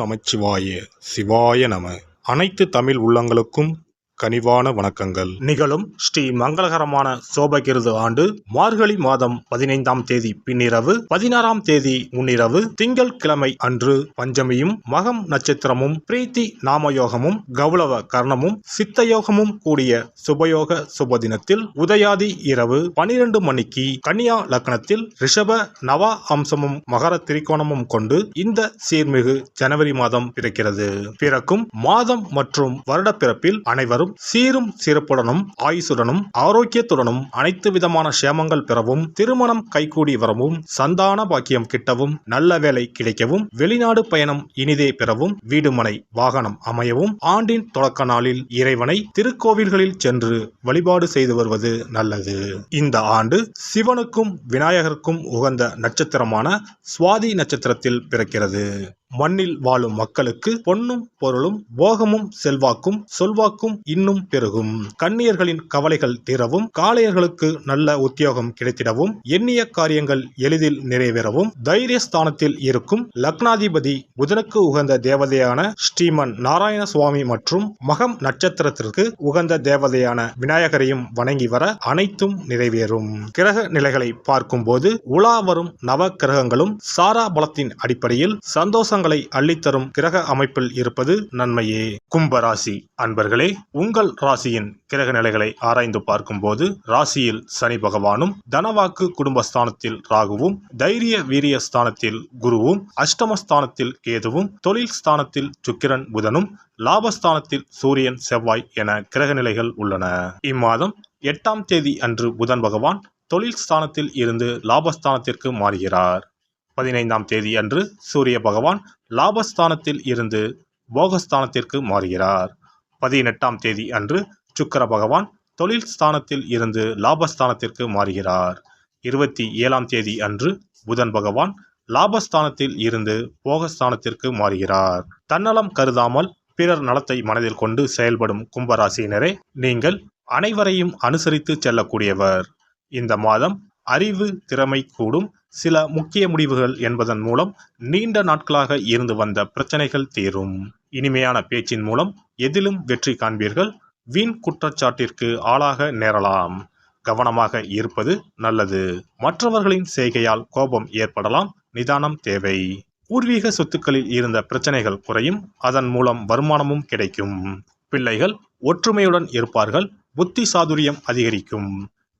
நமச்சிவாய சிவாய நம. அனைத்து தமிழ் உள்ளங்களுக்கும் கனிவான வணக்கங்கள். நிகழும் ஸ்ரீ மங்களகரமான சோபகிருது ஆண்டு மார்கழி மாதம் 15ஆம் தேதி பின்னிரவு 16ஆம் தேதி முன்னிரவு திங்கள் கிழமை அன்று பஞ்சமியும் மகம் நட்சத்திரமும் பிரீத்தி நாமயோகமும் கௌளவ கர்ணமும் சித்தயோகமும் கூடிய சுபயோக சுபதினத்தில் உதயாதி இரவு 12 மணிக்கு கன்னியா லக்னத்தில் ரிஷப நவா அம்சமும் மகர திரிகோணமும் கொண்டு இந்த சீர்மிகு ஜனவரி மாதம் பிறக்கிறது. பிறக்கும் மாதம் மற்றும் வருட பிறப்பில் அனைவரும் சீரும் சிறப்புடனும் ஆயுசுடனும் ஆரோக்கியத்துடனும் அனைத்து விதமான சேமங்கள் பெறவும், திருமணம் கைகூடி வரவும், சந்தான பாக்கியம் கிட்டவும், நல்ல வேலை கிடைக்கவும், வெளிநாடு பயணம் இனிதே பெறவும், வீடுமனை வாகனம் அமையவும், ஆண்டின் தொடக்க நாளில் இறைவனை திருக்கோவில்களில் சென்று வழிபாடு செய்து வருவது நல்லது. இந்த ஆண்டு சிவனுக்கும் விநாயகருக்கும் உகந்த நட்சத்திரமான சுவாதி நட்சத்திரத்தில் பிறக்கிறது. மண்ணில் வாழும் மக்களுக்கு பொன்னும் பொருளும் போகமும் செல்வாக்கும் சொல்வாக்கும் இன்னும் பெருகும். கன்னியர்களின் கவலைகள் தீரவும், காளையர்களுக்கு நல்ல உத்தியோகம் கிடைத்திடவும், எண்ணிய காரியங்கள் எளிதில் நிறைவேறவும், தைரியஸ்தானத்தில் இருக்கும் லக்னாதிபதி புதனுக்கு உகந்த தேவதையான ஸ்ரீமன் நாராயண சுவாமி மற்றும் மகம் நட்சத்திரத்திற்கு உகந்த தேவதையான விநாயகரையும் வணங்கி வர அனைத்தும் நிறைவேறும். கிரக நிலைகளை பார்க்கும் போது உலா வரும் நவ கிரகங்களும் சாரா பலத்தின் அடிப்படையில் சந்தோஷம் அள்ளித்தரும் கிரக அமைப்பில் இருப்பது நன்மையே. கும்பராசி அன்பர்களே, உங்கள் ராசியின் கிரக நிலைகளை ஆராய்ந்து பார்க்கும் போது ராசியில் சனி பகவானும், தனவாக்கு குடும்பஸ்தானத்தில் ராகுவும், தைரிய வீரிய ஸ்தானத்தில் குருவும், அஷ்டமஸ்தானத்தில் கேதுவும், தொழில் ஸ்தானத்தில் சுக்கிரன் புதனும், லாபஸ்தானத்தில் சூரியன் செவ்வாய் என கிரக நிலைகள் உள்ளன. இம்மாதம் 8ஆம் தேதி அன்று புதன் பகவான் தொழில் ஸ்தானத்தில் இருந்து லாபஸ்தானத்திற்கு மாறுகிறார். 15ஆம் தேதி அன்று சூரிய பகவான் லாபஸ்தானத்தில் இருந்து போகஸ்தானத்திற்கு மாறுகிறார். 18ஆம் தேதி அன்று சுக்கிர பகவான் தொழில் ஸ்தானத்தில் இருந்து லாபஸ்தானத்திற்கு மாறுகிறார். 27ஆம் தேதி அன்று புதன் பகவான் லாபஸ்தானத்தில் இருந்து போகஸ்தானத்திற்கு மாறுகிறார். தன்னலம் கருதாமல் பிறர் நலத்தை மனதில் கொண்டு செயல்படும் கும்பராசியினரே, நீங்கள் அனைவரையும் அனுசரித்து செல்லக்கூடியவர். இந்த மாதம் அறிவு திறமை கூடும். சில முக்கிய முடிவுகள் என்பதன் மூலம் நீண்ட நாட்களாக இருந்து வந்த பிரச்சனைகள் தீரும். இனிமையான பேச்சின் மூலம் எதிலும் வெற்றி காண்பீர்கள். வீண் குற்றச்சாட்டிற்கு ஆளாக நேரலாம். கவனமாக இருப்பது நல்லது. மற்றவர்களின் செய்கையால் கோபம் ஏற்படலாம். நிதானம் தேவை. பூர்வீக சொத்துக்களில் இருந்த பிரச்சனைகள் குறையும். அதன் மூலம் வருமானமும் கிடைக்கும். பிள்ளைகள் ஒற்றுமையுடன் இருப்பார்கள். புத்தி சாதுரியம் அதிகரிக்கும்.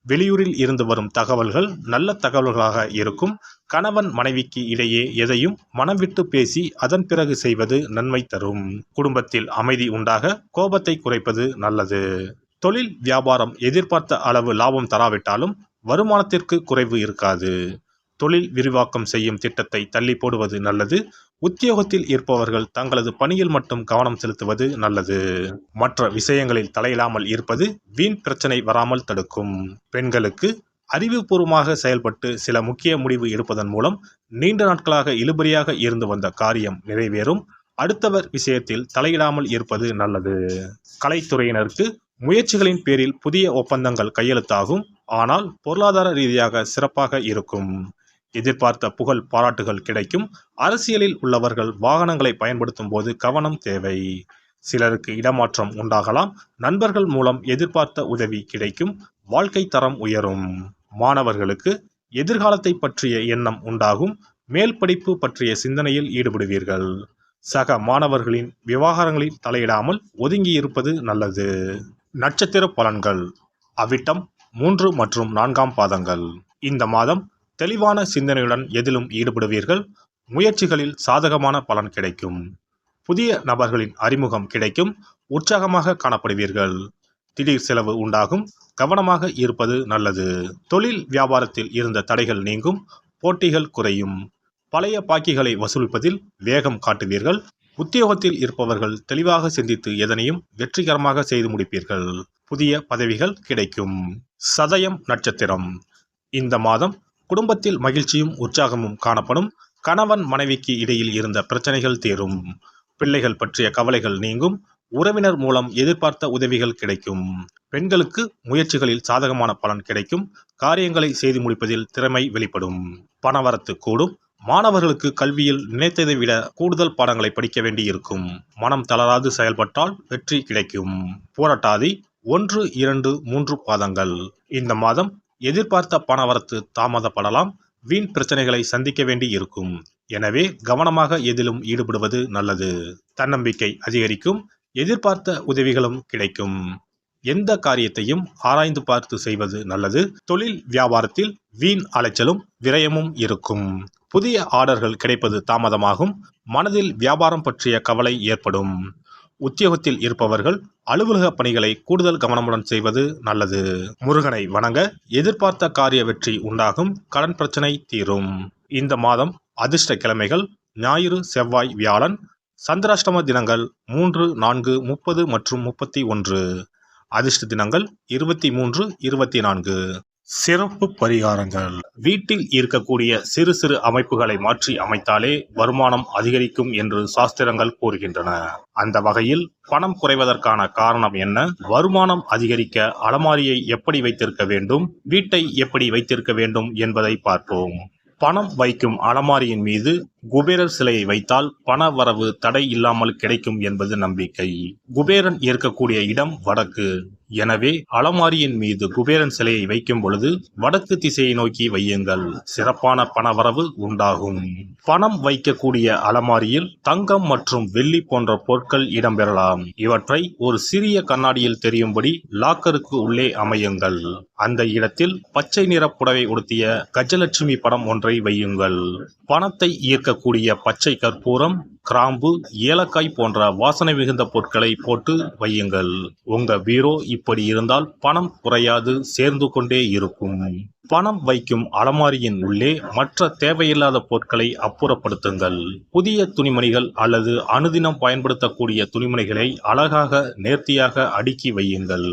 வெளியூரில் இருந்து வரும் தகவல்கள் நல்ல தகவல்களாக இருக்கும். கணவன் மனைவிக்கு இடையே எதையும் மனம் விட்டு பேசி அதன் பிறகு செய்வது நன்மை தரும். குடும்பத்தில் அமைதி உண்டாக கோபத்தை குறைப்பது நல்லது. தொழில் வியாபாரம் எதிர்பார்த்த அளவு லாபம் தராவிட்டாலும் வருமானத்திற்கு குறைவு இருக்காது. தொழில் விரிவாக்கம் செய்யும் திட்டத்தை தள்ளி போடுவது நல்லது. உத்தியோகத்தில் இருப்பவர்கள் தங்களது பணியில் மட்டும் கவனம் செலுத்துவது நல்லது. மற்ற விஷயங்களில் தலையிடாமல் இருப்பது வீண் பிரச்சனை வராமல் தடுக்கும். பெண்களுக்கு அறிவுபூர்வமாக செயல்பட்டு சில முக்கிய முடிவு எடுப்பதன் மூலம் நீண்ட நாட்களாக இழுபறியாக இருந்து வந்த காரியம் நிறைவேறும். அடுத்தவர் விஷயத்தில் தலையிடாமல் இருப்பது நல்லது. கலைத்துறையினருக்கு முயற்சிகளின் பேரில் புதிய ஒப்பந்தங்கள் கையெழுத்தாகும். ஆனால் பொருளாதார ரீதியாக சிறப்பாக இருக்கும். எதிர்பார்த்த புகழ் பாராட்டுகள் கிடைக்கும். அரசியலில் உள்ளவர்கள் வாகனங்களை பயன்படுத்தும் போது கவனம் தேவை. சிலருக்கு இடமாற்றம் உண்டாகலாம். நண்பர்கள் மூலம் எதிர்பார்த்த உதவி கிடைக்கும். வாழ்க்கை தரம் உயரும். மாணவர்களுக்கு எதிர்காலத்தை பற்றிய எண்ணம் உண்டாகும். மேல் படிப்பு பற்றிய சிந்தனையில் ஈடுபடுவீர்கள். சக மாணவர்களின் விவகாரங்களில் தலையிடாமல் ஒதுங்கி இருப்பது நல்லது. நட்சத்திர பலன்கள். அவிட்டம் 3 மற்றும் 4ஆம் பாதங்கள். இந்த மாதம் தெளிவான சிந்தனையுடன் எதிலும் ஈடுபடுவீர்கள். முயற்சிகளில் சாதகமான பலன் கிடைக்கும். புதிய நபர்களின் அறிமுகம் கிடைக்கும். உற்சாகமாக காணப்படுவீர்கள். திடீர் செலவு உண்டாகும். கவனமாக இருப்பது நல்லது. தொழில் வியாபாரத்தில் இருந்த தடைகள் நீங்கும். போட்டிகள் குறையும். பழைய பாக்கிகளை வசூலிப்பதில் வேகம் காட்டுவீர்கள். உத்தியோகத்தில் இருப்பவர்கள் தெளிவாக சிந்தித்து எதனையும் வெற்றிகரமாக செய்து முடிப்பீர்கள். புதிய பதவிகள் கிடைக்கும். சதயம் நட்சத்திரம். இந்த மாதம் குடும்பத்தில் மகிழ்ச்சியும் உற்சாகமும் காணப்படும். கணவன் மனைவிக்கு இடையில் இருந்த பிரச்சனைகள் தீரும். பிள்ளைகள் பற்றிய கவலைகள் நீங்கும். உறவினர் மூலம் எதிர்பார்த்த உதவிகள் கிடைக்கும். பெண்களுக்கு முயற்சிகளில் சாதகமான பலன் கிடைக்கும். காரியங்களை செய்து முடிப்பதில் திறமை வெளிப்படும். பணவரத்து கூடும். மாணவர்களுக்கு கல்வியில் நினைத்ததை விட கூடுதல் பாடங்களை படிக்க வேண்டி இருக்கும். மனம் தளராது செயல்பட்டால் வெற்றி கிடைக்கும். போராட்டாதி 1, 2, 3 பாதங்கள். இந்த மாதம் எதிர்பார்த்த பணவரத்து தாமதப்படலாம். வீண் பிரச்சனைகளை சந்திக்க வேண்டி இருக்கும். எனவே கவனமாக எதிலும் ஈடுபடுவது நல்லது. தன்னம்பிக்கை அதிகரிக்கும். எதிர்பார்த்த உதவிகளும் கிடைக்கும். எந்த காரியத்தையும் ஆராய்ந்து பார்த்து செய்வது நல்லது. தொழில் வியாபாரத்தில் வீண் அலைச்சலும் விரயமும் இருக்கும். புதிய ஆர்டர்கள் கிடைப்பது தாமதமாகும். மனதில் வியாபாரம் பற்றிய கவலை ஏற்படும். உத்தியோகத்தில் இருப்பவர்கள் அலுவலக பணிகளை கூடுதல் கவனமுடன் செய்வது நல்லது. முருகனை வணங்க எதிர்பார்த்த காரிய வெற்றி உண்டாகும். கடன் பிரச்சனை தீரும். இந்த மாதம் அதிர்ஷ்ட கிழமைகள் ஞாயிறு, செவ்வாய், வியாழன். சந்திராஷ்டம தினங்கள் 3, 4, 30 மற்றும் 31. அதிர்ஷ்ட தினங்கள் 23, 24. சிறப்பு பரிகாரங்கள். வீட்டில் இருக்கக்கூடிய சிறு சிறு அமைப்புகளை மாற்றி அமைத்தாலே வருமானம் அதிகரிக்கும் என்று சாஸ்திரங்கள் கூறுகின்றன. அந்த வகையில் பணம் குறைவதற்கான காரணம் என்ன? வருமானம் அதிகரிக்க அலமாரியை எப்படி வைத்திருக்க வேண்டும்? வீட்டை எப்படி வைத்திருக்க வேண்டும் என்பதை பார்ப்போம். பணம் வைக்கும் அலமாரியின் மீது குபேரர் சிலையை வைத்தால் பண வரவு தடை இல்லாமல் கிடைக்கும் என்பது நம்பிக்கை. குபேரன் இருக்கக்கூடிய இடம் வடக்கு. எனவே அலமாரியின் மீது குபேரன் சிலையை வைக்கும் பொழுது வடக்கு திசையை நோக்கி வையுங்கள். சிறப்பான பணவரவு உண்டாகும். பணம் வைக்கக்கூடிய அலமாரியில் தங்கம் மற்றும் வெள்ளி போன்ற பொருட்கள் இடம்பெறலாம். இவற்றை ஒரு சிறிய கண்ணாடியில் தெரியும்படி லாக்கருக்கு உள்ளே அமையுங்கள். அந்த இடத்தில் பச்சை நிற புடவை உடுத்திய கஜலட்சுமி படம் ஒன்றை வையுங்கள். பணத்தை ஈர்க்கக்கூடிய பச்சை கற்பூரம், கிராம்பு, ஏலக்காய் போன்ற வாசனை மிகுந்த பொருட்களை போட்டு வையுங்கள். உங்க பீரோ இப்படி இருந்தால் பணம் குறையாது, சேர்ந்து கொண்டே இருக்கும். பணம் வைக்கும் அலமாரியின் உள்ளே மற்ற தேவையில்லாத பொருட்களை அப்புறப்படுத்துங்கள். புதிய துணிமணிகள் அல்லது அனுதினம் பயன்படுத்தக்கூடிய துணிமணிகளை அழகாக நேர்த்தியாக அடுக்கி வையுங்கள்.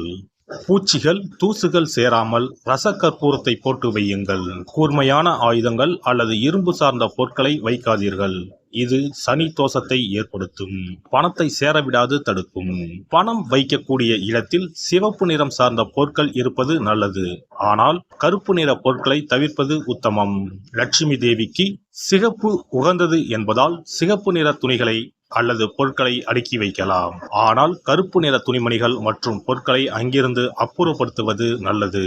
பூச்சிகள், தூசுகள் சேராமல் ரசக்கற்பூரத்தை போட்டு வையுங்கள். கூர்மையான ஆயுதங்கள் அல்லது இரும்பு சார்ந்த பொருட்களை வைக்காதீர்கள். இது சனி தோஷத்தை ஏற்படுத்தும். பணத்தை சேரவிடாது தடுக்கும். பணம் வைக்கக்கூடிய இடத்தில் சிவப்பு நிறம் சார்ந்த பொருட்கள் இருப்பது நல்லது. ஆனால் கருப்பு நிற பொருட்களை தவிர்ப்பது உத்தமம். லட்சுமி தேவிக்கு சிகப்பு உகந்தது என்பதால் சிகப்பு நிற துணிகளை அல்லது பொருட்களை அடுக்கி வைக்கலாம். ஆனால் கருப்பு நிற துணிமணிகள் மற்றும் பொருட்களை அங்கிருந்து அப்புறப்படுத்துவது நல்லது.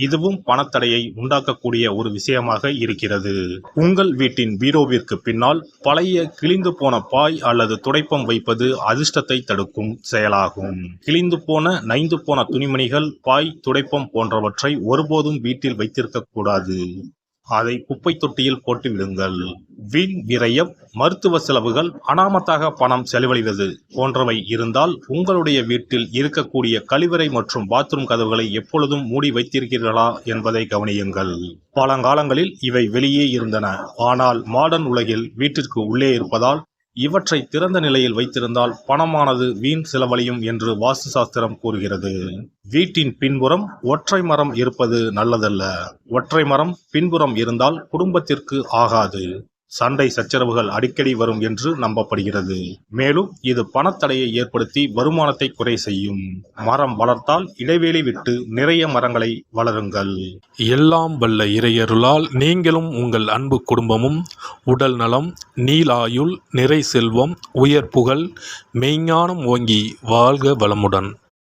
இதுவும் பணத்தடையை உண்டாக்கக்கூடிய ஒரு விஷயமாக இருக்கிறது. உங்கள் வீட்டின் பீரோவிற்கு பின்னால் பழைய கிழிந்து போன பாய் அல்லது துடைப்பம் வைப்பது அதிர்ஷ்டத்தை தடுக்கும் செயலாகும். கிழிந்து போன, நைந்து போன துணிமணிகள், பாய், துடைப்பம் போன்றவற்றை ஒருபோதும் வீட்டில் வைத்திருக்க கூடாது. அதை குப்பை தொட்டியில் போட்டு விடுங்கள். வீண் விரயம், மருத்துவ செலவுகள், அனாமத்தாக பணம் செலவழிவது போன்றவை இருந்தால் உங்களுடைய வீட்டில் இருக்கக்கூடிய கழிவறை மற்றும் பாத்ரூம் கதவுகளை எப்பொழுதும் மூடி வைத்திருக்கிறீர்களா என்பதை கவனியுங்கள். பழங்காலங்களில் இவை வெளியே இருந்தன. ஆனால் மாடர்ன் உலகில் வீட்டிற்கு உள்ளே இருப்பதால் இவற்றை திறந்த நிலையில் வைத்திருந்தால் பணமானது வீண் செலவழியும் என்று வாஸ்து சாஸ்திரம் கூறுகிறது. வீட்டின் பின்புறம் ஒற்றை மரம் இருப்பது நல்லதல்ல. ஒற்றை மரம் பின்புறம் இருந்தால் குடும்பத்திற்கு ஆகாது. சண்டை சச்சரவுகள் அடிக்கடி வரும் என்று நம்பப்படுகிறது. மேலும் இது பணத்தடையை ஏற்படுத்தி வருமானத்தை குறை செய்யும். மரம் வளர்த்தால் இடைவெளி விட்டு நிறைய மரங்களை வளருங்கள். எல்லாம் வல்ல இறையருளால் நீங்களும் உங்கள் அன்பு குடும்பமும் உடல் நலம், நீலாயுள், நிறை செல்வம், உயர் புகழ், மெய்ஞானம் ஓங்கி வாழ்க வளமுடன்.